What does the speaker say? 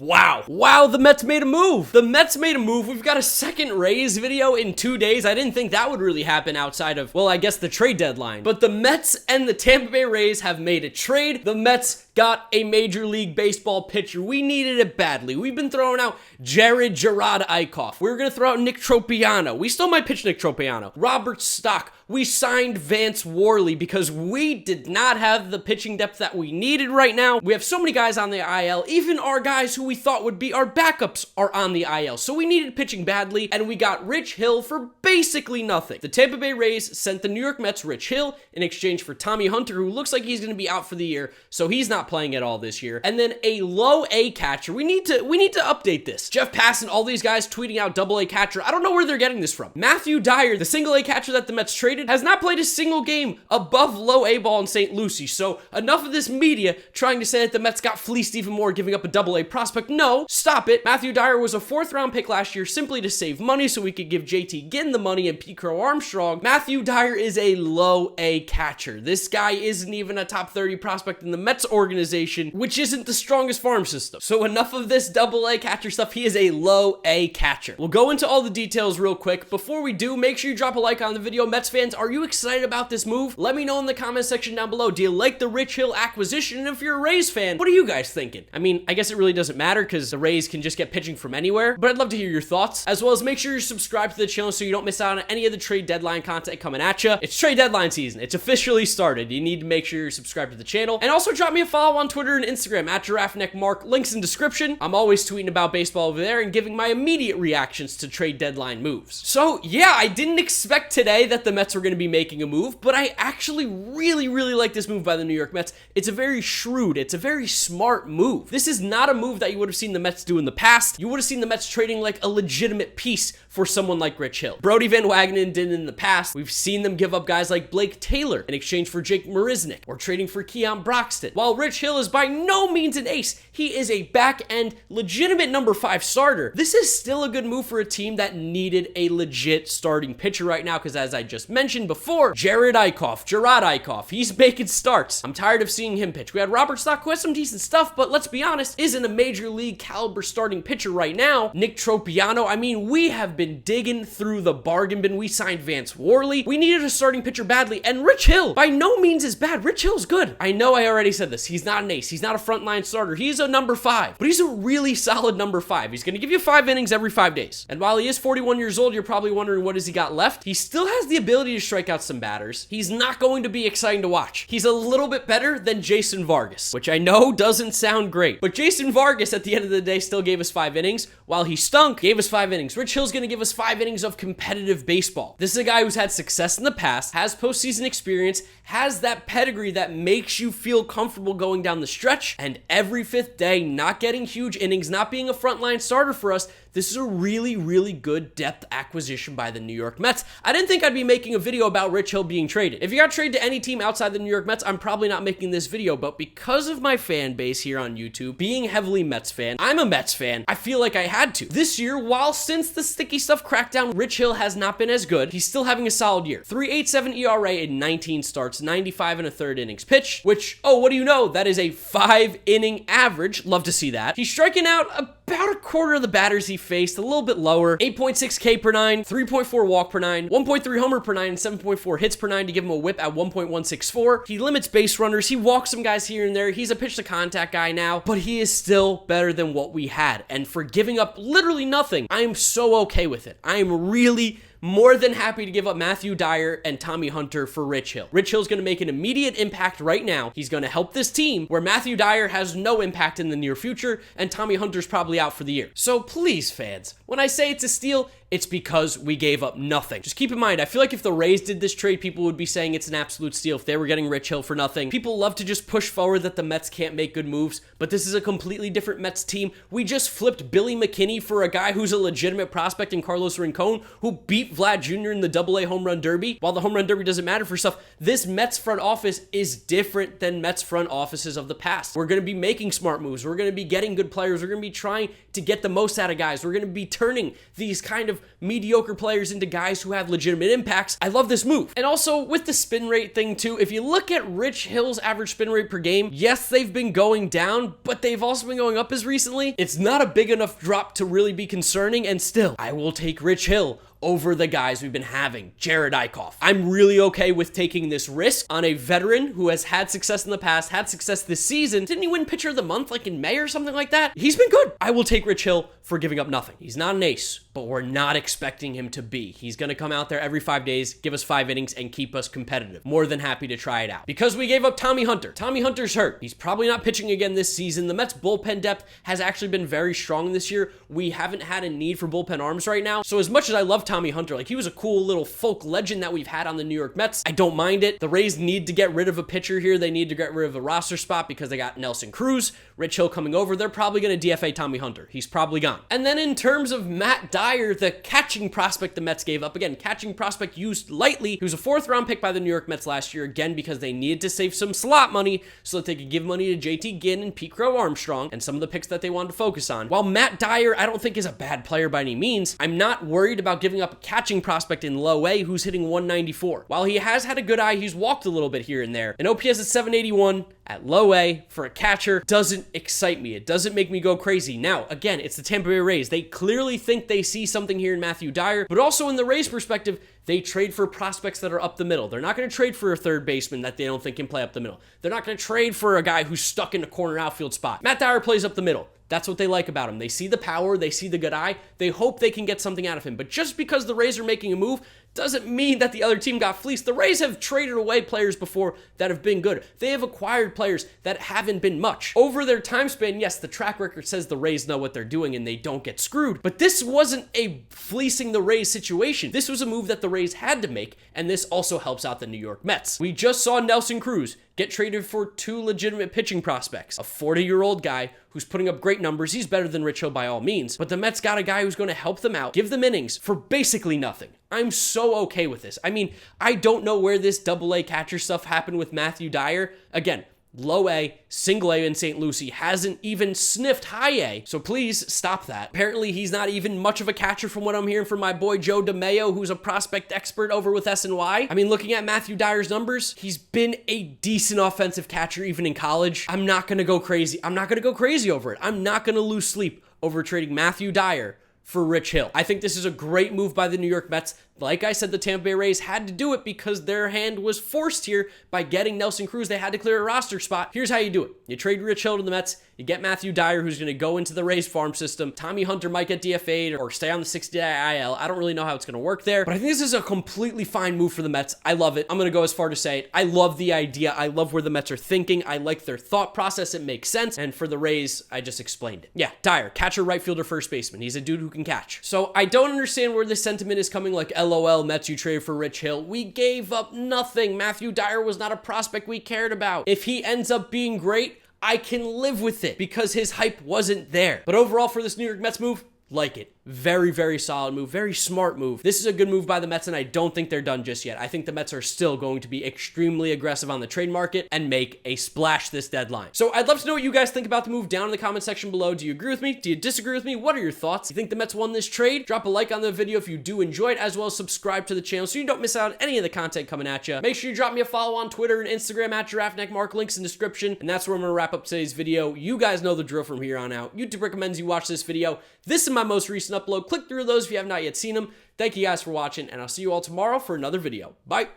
Wow, the Mets made a move. We've got a second Rays video in 2 days. I didn't think that would really happen outside of, well, I guess the trade deadline. But the Mets and the Tampa Bay Rays have made a trade. The Mets got a Major League Baseball pitcher. We needed it badly. We've been throwing out Gerard Eickhoff. We were going to throw out Nick Tropiano. We still might pitch Nick Tropiano. Robert Stock. We signed Vance Worley because we did not have the pitching depth that we needed right now. We have so many guys on the IL. Even our guys who we thought would be our backups are on the IL. So we needed pitching badly, and we got Rich Hill for basically nothing. The Tampa Bay Rays sent the New York Mets Rich Hill in exchange for Tommy Hunter, who looks like he's going to be out for the year, so he's not playing at all this year. And then a low A catcher. We need to update this. Jeff Passan, all these guys tweeting out double A catcher. I don't know where they're getting this from. Matthew Dyer, the single A catcher that the Mets traded, has not played a single game above low A ball in St. Lucie. So enough of this media trying to say that the Mets got fleeced even more, giving up a double A prospect. No, stop it. Matthew Dyer was a 4th round pick last year simply to save money so we could give JT Ginn the money and Pete Crow Armstrong. Matthew Dyer is a low A catcher. This guy isn't even a top 30 prospect in the Mets organization, which isn't the strongest farm system. So enough of this double A catcher stuff. He is a low A catcher. We'll go into all the details real quick. Before we do, make sure you drop a like on the video. Mets fans, are you excited about this move? Let me know in the comment section down below. Do you like the Rich Hill acquisition? And if you're a Rays fan, what are you guys thinking? I mean, I guess it really doesn't matter because the Rays can just get pitching from anywhere, but I'd love to hear your thoughts, as well as make sure you're subscribed to the channel so you don't miss out on any of the trade deadline content coming at you. It's trade deadline season. It's officially started. You need to make sure you're subscribed to the channel, and also drop me a follow on Twitter and Instagram at GiraffeNeckMarc. Links in description. I'm always tweeting about baseball over there and giving my immediate reactions to trade deadline moves. So yeah, I didn't expect today that the Mets were going to be making a move, but I actually really like this move by the New York Mets. It's a very shrewd, it's a very smart move. This is not a move that you would have seen the Mets do in the past. You would have seen the Mets trading like a legitimate piece for someone like Rich Hill. Brody Van Wagenen did in the past. We've seen them give up guys like Blake Taylor in exchange for Jake Marisnick, or trading for Keon Broxton. While Rich Hill is by no means an ace, he is a back-end legitimate number 5 starter. This is still a good move for a team that needed a legit starting pitcher right now, because as I just mentioned before, Gerard Eickhoff, he's making starts. I'm tired of seeing him pitch. We had Robert Stock, who has some decent stuff, but let's be honest, isn't a major league caliber starting pitcher right now. Nick Tropiano, I mean, we have been digging through the bargain bin. We signed Vance Worley. We needed a starting pitcher badly, and Rich Hill by no means is bad. Rich Hill's good. I know I already said this. He's not an ace. He's not a frontline starter. He's a number 5, but he's a really solid number 5. He's going to give you 5 innings every 5 days. And while he is 41 years old, you're probably wondering what has he got left. He still has the ability to strike out some batters. He's not going to be exciting to watch. He's a little bit better than Jason Vargas, which I know doesn't sound great, but Jason Vargas at the end of the day still gave us 5 innings. While he stunk, gave us 5 innings. Rich Hill's going to give us 5 innings of competitive baseball. This is a guy who's had success in the past, has postseason experience, has that pedigree that makes you feel comfortable going down the stretch, and every 5th day, not getting huge innings, not being a frontline starter for us. This is a really good depth acquisition by the New York Mets. I didn't think I'd be making a video about Rich Hill being traded. If you got traded to any team outside the New York Mets, I'm probably not making this video, but because of my fan base here on YouTube, being heavily Mets fan, I'm a Mets fan, I feel like I had to. This year, while since the sticky stuff crackdown, Rich Hill has not been as good, he's still having a solid year. 3.87 ERA in 19 starts, 95 1/3 innings pitched, which, oh, what do you know? That is a 5-inning average. Love to see that. He's striking out about a quarter of the batters he faced, a little bit lower. 8.6 K per 9, 3.4 walk per 9, 1.3 homer per 9, and 7.4 hits per 9 to give him a whip at 1.164. He limits base runners. He walks some guys here and there. He's a pitch to contact guy now, but he is still better than what we had. And for giving up literally nothing, I am so okay with it. I am really more than happy to give up Matthew Dyer and Tommy Hunter for Rich Hill. Rich Hill's going to make an immediate impact right now. He's going to help this team where Matthew Dyer has no impact in the near future, and Tommy Hunter's probably out for the year. So please, fans, when I say it's a steal, it's because we gave up nothing. Just keep in mind, I feel like if the Rays did this trade, people would be saying it's an absolute steal if they were getting Rich Hill for nothing. People love to just push forward that the Mets can't make good moves, but this is a completely different Mets team. We just flipped Billy McKinney for a guy who's a legitimate prospect in Carlos Rincon, who beat Vlad Jr. in the Double-A home run derby. While the home run derby doesn't matter for stuff, this Mets front office is different than Mets front offices of the past. We're going to be making smart moves. We're going to be getting good players. We're going to be trying to get the most out of guys. We're going to be turning these kind of of mediocre players into guys who have legitimate impacts. I love this move. And also with the spin rate thing too, if you look at Rich Hill's average spin rate per game, yes, they've been going down, but they've also been going up as recently. It's not a big enough drop to really be concerning, and still, I will take Rich Hill over the guys we've been having. Jared Eichhoff. I'm really okay with taking this risk on a veteran who has had success in the past, had success this season. Didn't he win pitcher of the month like in May or something like that? He's been good. I will take Rich Hill for giving up nothing. He's not an ace, but we're not expecting him to be. He's going to come out there every 5 days, give us 5 innings, and keep us competitive. More than happy to try it out. Because we gave up Tommy Hunter. Tommy Hunter's hurt. He's probably not pitching again this season. The Mets bullpen depth has actually been very strong this year. We haven't had a need for bullpen arms right now. So as much as I love Tommy Hunter, like he was a cool little folk legend that we've had on the New York Mets, I don't mind it. The Rays need to get rid of a pitcher here. They need to get rid of a roster spot because they got Nelson Cruz, Rich Hill coming over. They're probably going to DFA Tommy Hunter. He's probably gone. And then in terms of Matt Dyer, the catching prospect the Mets gave up, again, catching prospect used lightly. He was a 4th round pick by the New York Mets last year, again, because they needed to save some slot money so that they could give money to JT Ginn and Pete Crow Armstrong and some of the picks that they wanted to focus on. While Matt Dyer, I don't think is a bad player by any means, I'm not worried about giving up a catching prospect in low A who's hitting 194. While he has had a good eye, he's walked a little bit here and there. An OPS at 781 at low A for a catcher doesn't excite me. It doesn't make me go crazy. Now, again, it's the Tampa Bay Rays. They clearly think they see something here in Matthew Dyer, but also in the Rays' perspective, they trade for prospects that are up the middle. They're not going to trade for a third baseman that they don't think can play up the middle. They're not going to trade for a guy who's stuck in a corner outfield spot. Matt Dyer plays up the middle. That's what they like about him. They see the power, they see the good eye, they hope they can get something out of him. But just because the Rays are making a move doesn't mean that the other team got fleeced. The Rays have traded away players before that have been good. They have acquired players that haven't been much. Over their time span, yes, the track record says the Rays know what they're doing and they don't get screwed. But this wasn't a fleecing the Rays situation. This was a move that the Rays had to make, and this also helps out the New York Mets. We just saw Nelson Cruz get traded for 2 legitimate pitching prospects. A 40-year-old guy who's putting up great numbers. He's better than Rich Hill by all means. But the Mets got a guy who's going to help them out, give them innings for basically nothing. I'm so okay with this. I mean, I don't know where this AA catcher stuff happened with Matthew Dyer. Again, low A, single A in St. Lucie, hasn't even sniffed high A, so please stop that. Apparently, he's not even much of a catcher from what I'm hearing from my boy Joe DeMayo, who's a prospect expert over with SNY. I mean, looking at Matthew Dyer's numbers, he's been a decent offensive catcher even in college. I'm not going to go crazy. I'm not going to go crazy over it. I'm not going to lose sleep over trading Matthew Dyer for Rich Hill. I think this is a great move by the New York Mets. Like I said, the Tampa Bay Rays had to do it because their hand was forced here by getting Nelson Cruz. They had to clear a roster spot. Here's how you do it. You trade Rich Hill to the Mets. You get Matthew Dyer, who's going to go into the Rays farm system. Tommy Hunter might get DFA'd or stay on the 60-day IL. I don't really know how it's going to work there, but I think this is a completely fine move for the Mets. I love it. I'm going to go as far to say it. I love the idea. I love where the Mets are thinking. I like their thought process. It makes sense. And for the Rays, I just explained it. Yeah, Dyer, catcher, right fielder, first baseman. He's a dude who can catch. So I don't understand where this sentiment is coming like, LOL, Mets, you traded for Rich Hill. We gave up nothing. Matthew Dyer was not a prospect we cared about. If he ends up being great, I can live with it because his hype wasn't there. But overall for this New York Mets move, like it. Very, very solid move. Very smart move. This is a good move by the Mets, and I don't think they're done just yet. I think the Mets are still going to be extremely aggressive on the trade market and make a splash this deadline. So I'd love to know what you guys think about the move down in the comment section below. Do you agree with me? Do you disagree with me? What are your thoughts? You think the Mets won this trade? Drop a like on the video if you do enjoy it, as well as subscribe to the channel so you don't miss out on any of the content coming at you. Make sure you drop me a follow on Twitter and Instagram at GiraffeNeckMarc. Links in the description. And that's where I'm going to wrap up today's video. You guys know the drill from here on out. YouTube recommends you watch this video. This is my most recent upload. Click through those if you have not yet seen them. Thank you guys for watching, and I'll see you all tomorrow for another video. Bye.